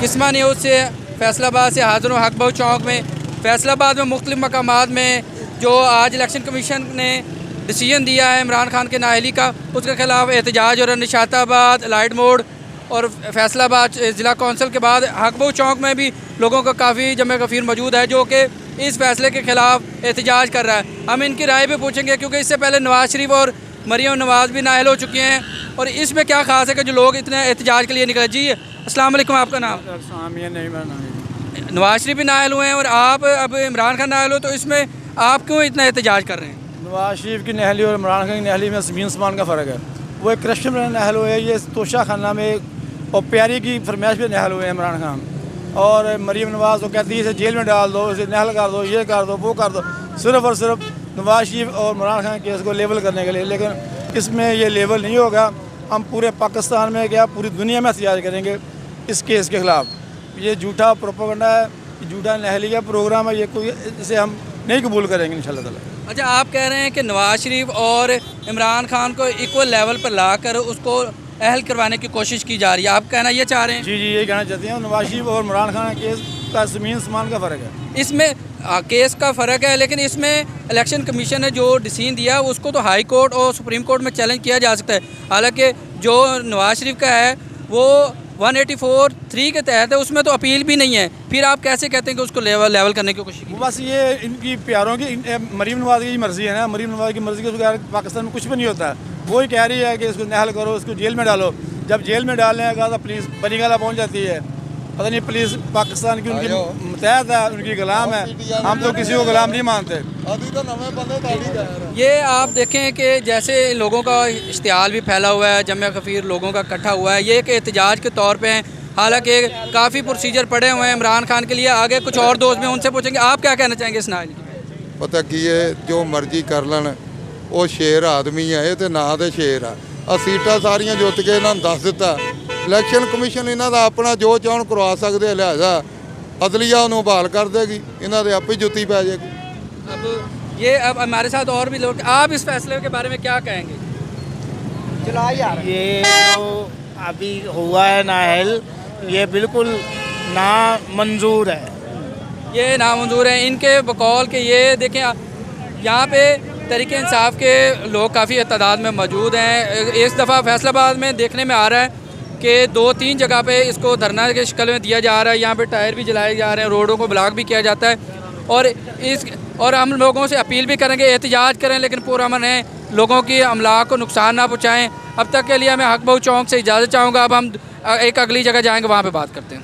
Bisma news से फैसलाबाद से हाज़िर हूँ। हक बहु चौक में फैसलाबाद में मुख्तलिफ मकामात में जो आज इलेक्शन कमीशन ने डिसीजन दिया है इमरान खान के नाअहली का, उसके खिलाफ एहतजाज हो रहा है। निशाताबाद, लाइट मोड़ और फैसलाबाद ज़िला कौंसिल के बाद हक बहु चौक में भी लोगों का काफ़ी जमे गफीर मौजूद है जो कि इस फैसले के ख़िलाफ़ एहतजाज कर रहा है। हम इनकी राय भी पूछेंगे क्योंकि इससे पहले नवाज़ शरीफ और मरीम नवाज़ भी नाअहल हो चुके हैं और इसमें क्या खास है कि जो लोग इतने एहतजाज के लिए निकले। जी अस्सलाम वालेकुम, आपका नाम? नवाज़ शरीफ भी नाअहल हुए हैं और आप अब इमरान खान नाअहल हो, तो इसमें आप क्यों इतना एहतजाज कर रहे हैं? नवाज़ शरीफ की नहली और इमरान खान की नहली में ज़मीन आसमान का फ़र्क है। वो एक करप्शन में नहल हुए, ये तोशा खाना में और प्यारी की फरमाइश पे नहल हुए हैं इमरान खान। और मरीम नवाज़ को कहती है इसे जेल में डाल दो, इसे नहल कर दो, ये कर दो, वो कर दो, सिर्फ़ और सिर्फ नवाज़ शरीफ और इमरान खान के केस को लेवल करने के लिए। लेकिन इसमें ये लेवल नहीं होगा। हम पूरे पाकिस्तान में क्या पूरी दुनिया में एहतजाज करेंगे इस केस के ख़िलाफ़। ये झूठा प्रोपेगेंडा है, झूठा नहली का प्रोग्राम है, ये कोई इसे हम नहीं कबूल करेंगे इंशाल्लाह ताला। अच्छा, आप कह रहे हैं कि नवाज़ शरीफ और इमरान खान को इक्वल लेवल पर लाकर उसको अहल करवाने की कोशिश की जा रही है, आप कहना ये चाह रहे हैं? जी जी, यही कहना चाहते हैं। नवाज़ शरीफ और इमरान खान के केस का ज़मीन आसमान का फ़र्क है। इसमें केस का फ़र्क है, लेकिन इसमें इलेक्शन कमीशन ने जो डिसीजन दिया उसको तो हाई कोर्ट और सुप्रीम कोर्ट में चैलेंज किया जा सकता है। हालांकि जो नवाज़ शरीफ का है वो 184(3) के तहत है, उसमें तो अपील भी नहीं है। फिर आप कैसे कहते हैं कि उसको लेवल करने की कोशिश की? बस ये इनकी प्यारों की मरीम नवाज़ की मर्ज़ी है ना। मरीम नवाज़ की मर्ज़ी के बगैर पाकिस्तान में कुछ भी नहीं होता है। वो ही कह रही है कि इसको नहल करो, इसको जेल में डालो। जब जेल में डालने का तो पुलिस बनी गाला पहुँच जाती है। पता नहीं पुलिस पाकिस्तान की उनकी मुतहद है, उनकी गुलाम है। हम तो किसी को गुलाम नहीं मानते। ये आप देखें कि जैसे लोगों का इश्तिहाल भी फैला हुआ है, जमे गफीर लोगों का इकट्ठा हुआ है, ये एक एहतजाज के तौर पे हैं। हालांकि काफ़ी प्रोसीजर पड़े हुए हैं इमरान खान के लिए। आगे कुछ और दोस्त में उनसे पूछेंगे, आप क्या कहना चाहेंगे इस नाअहली की? पता की है, जो मर्जी कर लेन, वो शेर आदमी है, ये ना तो शेर है। आ सीटां सारियां जुत के इन्होंने दस दिता। इलैक्शन कमीशन इन्हों का अपना जो चाहन करवा सकते, लिहाजा अदलिया उन्होंने बहाल कर देगी, इन्हों के आप ही जुत्ती पै जाएगी। अब हमारे साथ और भी लोग, आप इस फैसले के बारे में क्या कहेंगे? ये जो अभी हुआ है नाअहल, ये बिल्कुल नामंजूर है। ये नामंजूर है इनके बकौल के। ये देखें, यहाँ पे तहरीक इंसाफ के लोग काफ़ी तादाद में मौजूद हैं। इस दफ़ा फैसलाबाद में देखने में आ रहा है कि 2-3 जगह पे इसको धरना के शक्ल में दिया जा रहा है। यहाँ पे टायर भी जलाए जा रहे हैं, रोडों को ब्लॉक भी किया जाता है। और हम लोगों से अपील भी करेंगे एहतजाज करें, लेकिन पूरा मन है लोगों की अमलाक को नुकसान ना पहुँचाएँ। अब तक के लिए मैं हक बहु चौक से इजाज़त चाहूँगा। अब हम एक अगली जगह जाएँगे, वहाँ पर बात करते हैं।